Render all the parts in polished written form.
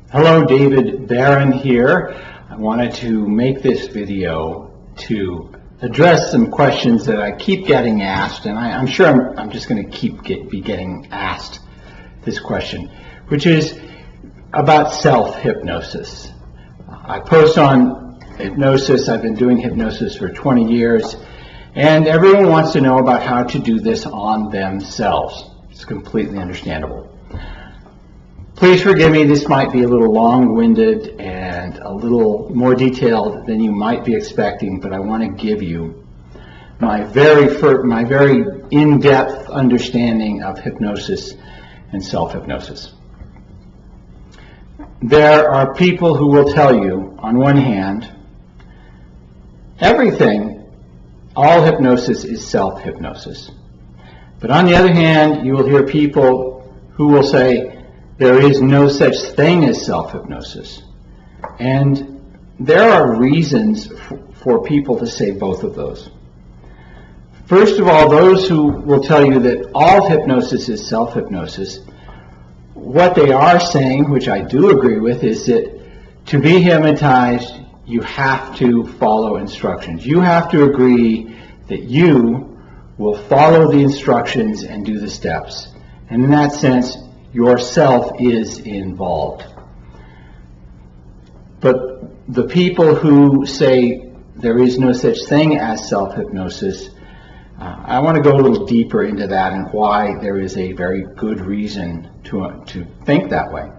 Hello, David Barron here. I wanted to make this video to address some questions that I keep getting asked, and I'm sure I'm just going to be getting asked this question, which is about self-hypnosis. I post on hypnosis. I've been doing hypnosis for 20 years, and everyone wants to know about how to do this on themselves. It's completely understandable. Please forgive me, this might be a little long-winded and a little more detailed than you might be expecting, but I want to give you my very in-depth understanding of hypnosis and self-hypnosis. There are people who will tell you, on one hand, all hypnosis is self-hypnosis. But on the other hand, you will hear people who will say, there is no such thing as self-hypnosis. And there are reasons for people to say both of those. First of all, those who will tell you that all hypnosis is self-hypnosis, what they are saying, which I do agree with, is that to be hypnotized, you have to follow instructions. You have to agree that you will follow the instructions and do the steps. And in that sense, yourself is involved. But the people who say there is no such thing as self-hypnosis, I want to go a little deeper into that and why there is a very good reason to think that way.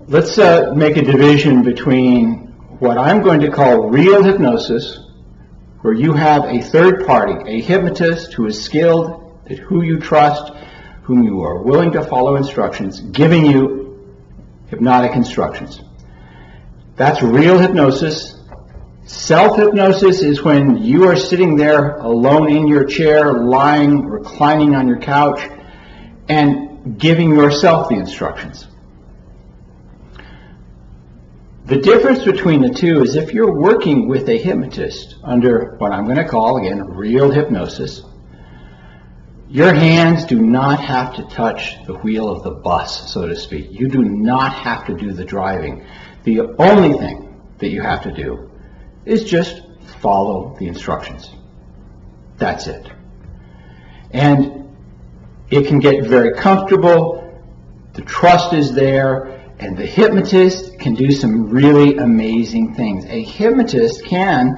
Let's make a division between what I'm going to call real hypnosis, where you have a third party, a hypnotist who is skilled, who you trust, whom you are willing to follow instructions, giving you hypnotic instructions. That's real hypnosis. Self-hypnosis is when you are sitting there alone in your chair, lying, reclining on your couch, and giving yourself the instructions. The difference between the two is if you're working with a hypnotist under what I'm going to call, again, real hypnosis, your hands do not have to touch the wheel of the bus, so to speak. You do not have to do the driving. The only thing that you have to do is just follow the instructions. That's it. And it can get very comfortable. The trust is there, and the hypnotist can do some really amazing things. A hypnotist can,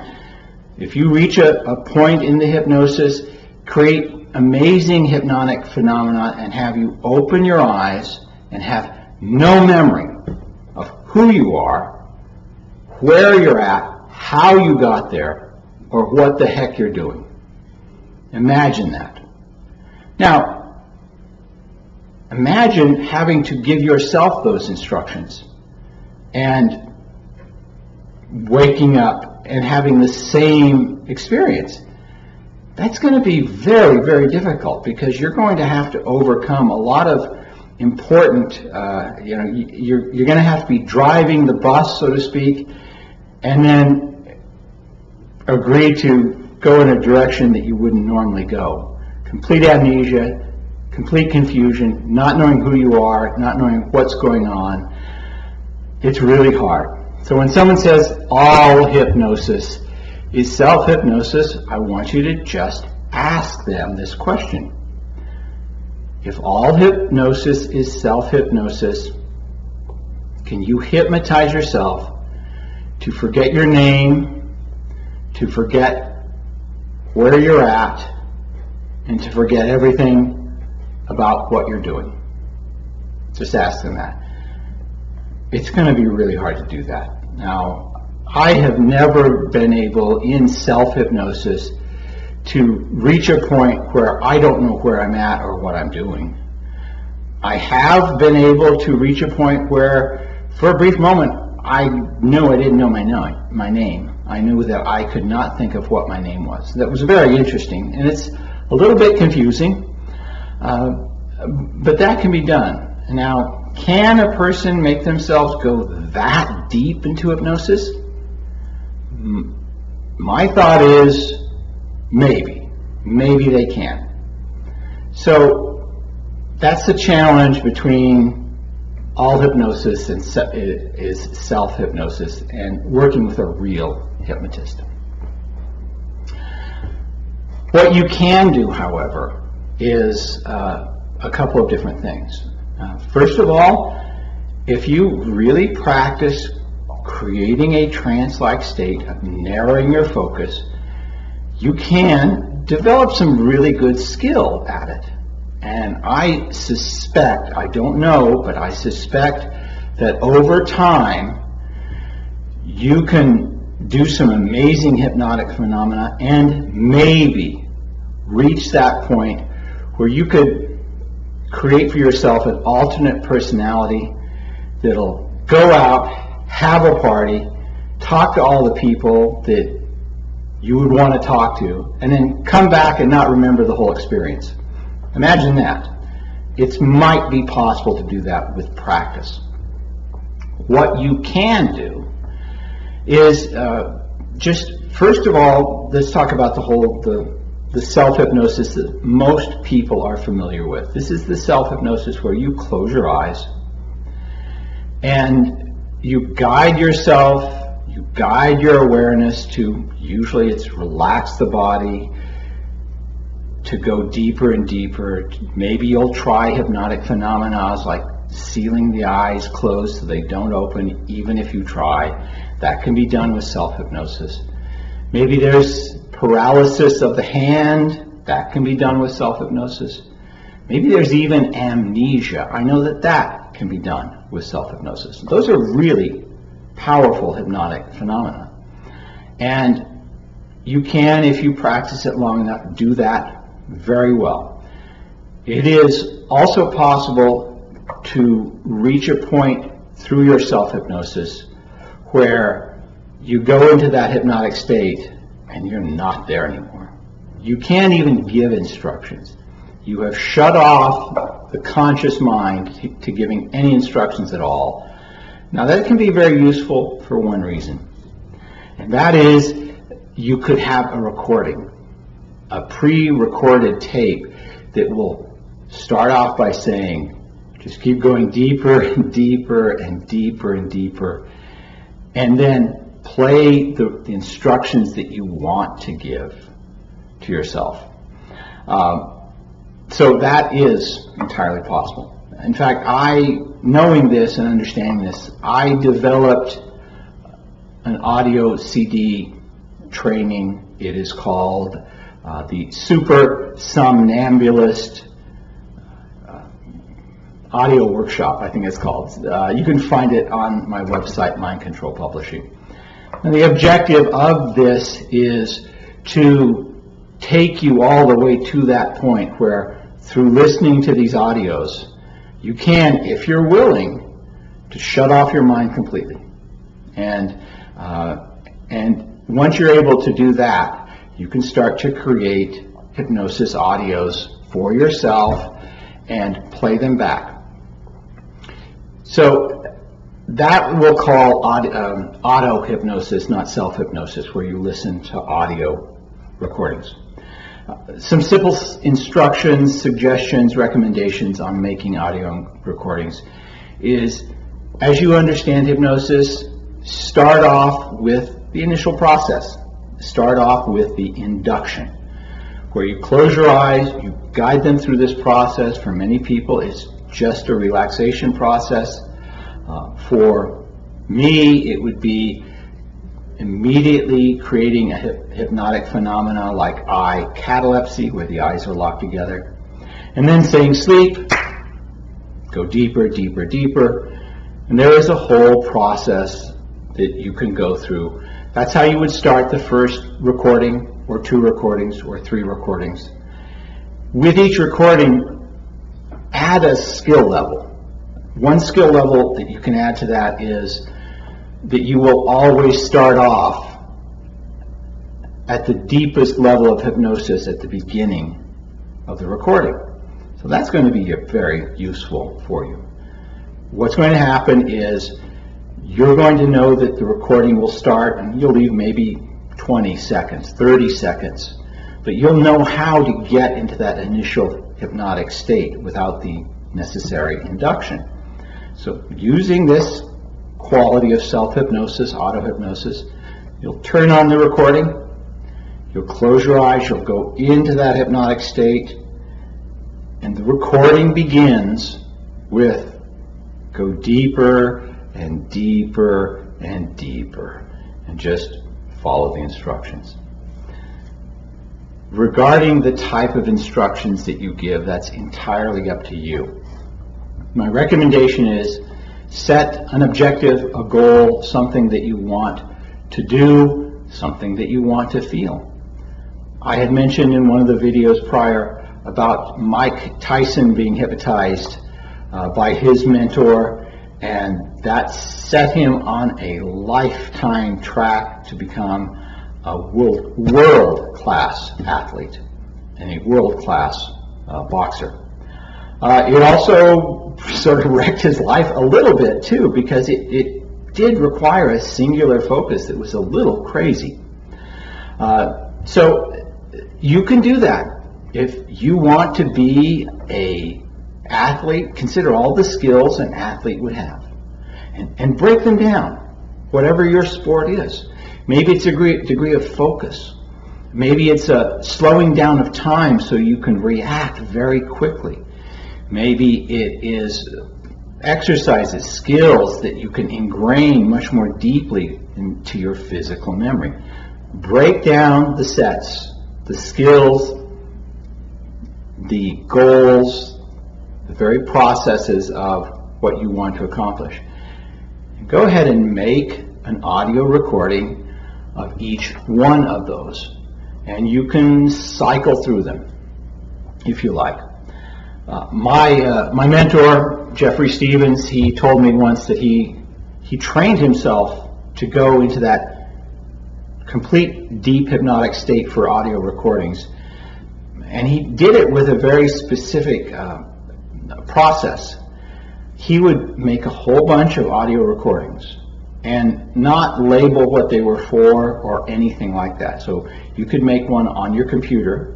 if you reach a point in the hypnosis, create amazing hypnotic phenomena and have you open your eyes and have no memory of who you are, where you're at, how you got there, or what the heck you're doing. Imagine that. Now, imagine having to give yourself those instructions and waking up and having the same experience. That's going to be very, very difficult because you're going to have to overcome a lot of important, you're going to have to be driving the bus, so to speak, and then agree to go in a direction that you wouldn't normally go. Complete amnesia, complete confusion, not knowing who you are, not knowing what's going on. It's really hard. So when someone says all hypnosis is self-hypnosis, I want you to just ask them this question. If all hypnosis is self-hypnosis, can you hypnotize yourself to forget your name, to forget where you're at, and to forget everything about what you're doing? Just ask them that. It's going to be really hard to do that. Now, I have never been able in self-hypnosis to reach a point where I don't know where I'm at or what I'm doing. I have been able to reach a point where, for a brief moment, I knew I didn't know my name. I knew that I could not think of what my name was. That was very interesting, and it's a little bit confusing, but that can be done. Now, can a person make themselves go that deep into hypnosis? My thought is maybe they can. So that's the challenge between all hypnosis is self-hypnosis and working with a real hypnotist. What you can do, however, is a couple of different things. First of all, if you really practice creating a trance-like state of narrowing your focus, you can develop some really good skill at it. And I suspect, I don't know, but I suspect that over time you can do some amazing hypnotic phenomena and maybe reach that point where you could create for yourself an alternate personality that'll go out, have a party, talk to all the people that you would want to talk to, and then come back and not remember the whole experience. Imagine that. It might be possible to do that with practice. What you can do is just, first of all, let's talk about the self-hypnosis that most people are familiar with. This is the self-hypnosis where you close your eyes and you guide yourself, you guide your awareness to, usually it's relax the body, to go deeper and deeper. Maybe you'll try hypnotic phenomena like sealing the eyes closed so they don't open even if you try. That can be done with self-hypnosis. Maybe there's paralysis of the hand. That can be done with self-hypnosis. Maybe there's even amnesia. I know that that can be done with self-hypnosis. Those are really powerful hypnotic phenomena. And you can, if you practice it long enough, do that very well. It is also possible to reach a point through your self-hypnosis where you go into that hypnotic state and you're not there anymore. You can't even give instructions. You have shut off the conscious mind to giving any instructions at all. Now that can be very useful for one reason, and that is you could have a recording, a pre-recorded tape that will start off by saying, just keep going deeper and deeper and deeper and deeper, and then play the instructions that you want to give to yourself. So that is entirely possible. In fact, knowing this and understanding this, I developed an audio CD training. It is called the Super Somnambulist audio workshop, I think it's called. You can find it on my website, Mind Control Publishing. And the objective of this is to take you all the way to that point where, through listening to these audios, you can, if you're willing, to shut off your mind completely. And once you're able to do that, you can start to create hypnosis audios for yourself and play them back. So that we'll call auto-hypnosis, not self-hypnosis, where you listen to audio recordings. Some simple instructions, suggestions, recommendations on making audio recordings is, as you understand hypnosis, start off with the initial process. Start off with the induction, where you close your eyes, you guide them through this process. For many people, it's just a relaxation process. For me, it would be immediately creating a hypnotic phenomena like eye catalepsy, where the eyes are locked together, and then saying sleep, go deeper, deeper, deeper, and there is a whole process that you can go through. That's how you would start the first recording, or 2 recordings, or 3 recordings. With each recording, add a skill level. One skill level that you can add to that is that you will always start off at the deepest level of hypnosis at the beginning of the recording. So that's going to be very useful for you. What's going to happen is you're going to know that the recording will start, and you'll leave maybe 20 seconds, 30 seconds, but you'll know how to get into that initial hypnotic state without the necessary induction. So using this quality of self-hypnosis, auto-hypnosis, you'll turn on the recording, you'll close your eyes, you'll go into that hypnotic state, and the recording begins with go deeper and deeper and deeper, and just follow the instructions. Regarding the type of instructions that you give, that's entirely up to you. My recommendation is set an objective, a goal, something that you want to do, something that you want to feel. I had mentioned in one of the videos prior about Mike Tyson being hypnotized by his mentor, and that set him on a lifetime track to become a world-class athlete and a world-class boxer. It also sort of wrecked his life a little bit too, because it did require a singular focus that was a little crazy. So you can do that. If you want to be an athlete, consider all the skills an athlete would have and break them down, whatever your sport is. Maybe it's a degree of focus. Maybe it's a slowing down of time so you can react very quickly. Maybe it is exercises, skills that you can ingrain much more deeply into your physical memory. Break down the sets, the skills, the goals, the very processes of what you want to accomplish. And go ahead and make an audio recording of each one of those, and you can cycle through them if you like. My mentor, Jeffrey Stevens, he told me once that he trained himself to go into that complete deep hypnotic state for audio recordings, and he did it with a very specific process. He would make a whole bunch of audio recordings and not label what they were for or anything like that. So you could make one on your computer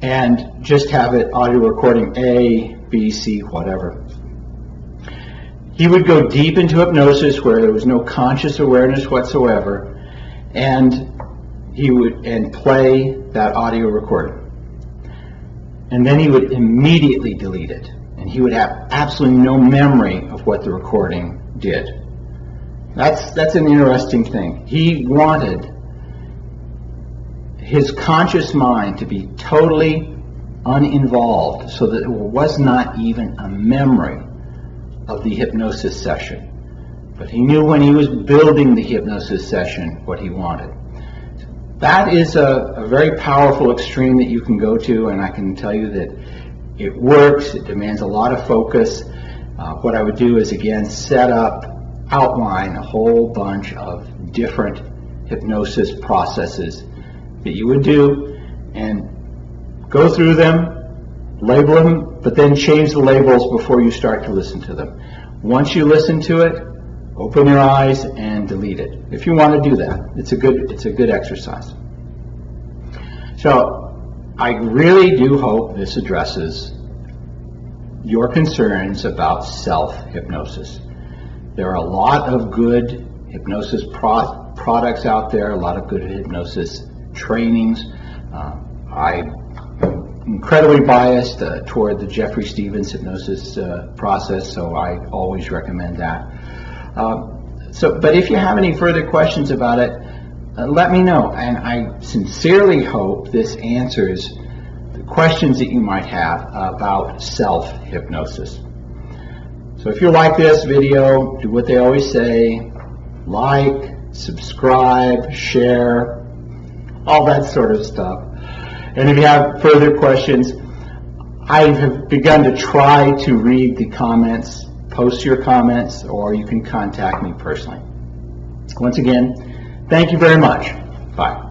and just have it audio recording A, B, C, whatever. He would go deep into hypnosis where there was no conscious awareness whatsoever, and he would play that audio recording. And then he would immediately delete it, and he would have absolutely no memory of what the recording did. That's an interesting thing. He wanted his conscious mind to be totally uninvolved, so that it was not even a memory of the hypnosis session. But he knew when he was building the hypnosis session what he wanted. That is a very powerful extreme that you can go to, and I can tell you that it works. It demands a lot of focus. What I would do is, again, outline a whole bunch of different hypnosis processes that you would do, and go through them, label them, but then change the labels before you start to listen to them. Once you listen to it, open your eyes and delete it. If you want to do that, it's a good exercise. So I really do hope this addresses your concerns about self-hypnosis. There are a lot of good hypnosis products out there, a lot of good hypnosis trainings. I'm incredibly biased toward the Jeffrey Stevens hypnosis process, so I always recommend that. But if you have any further questions about it, let me know, and I sincerely hope this answers the questions that you might have about self-hypnosis. So if you like this video, do what they always say: like, subscribe, share, all that sort of stuff. And if you have further questions, I have begun to try to read the comments. Post your comments, or you can contact me personally. Once again, thank you very much. Bye.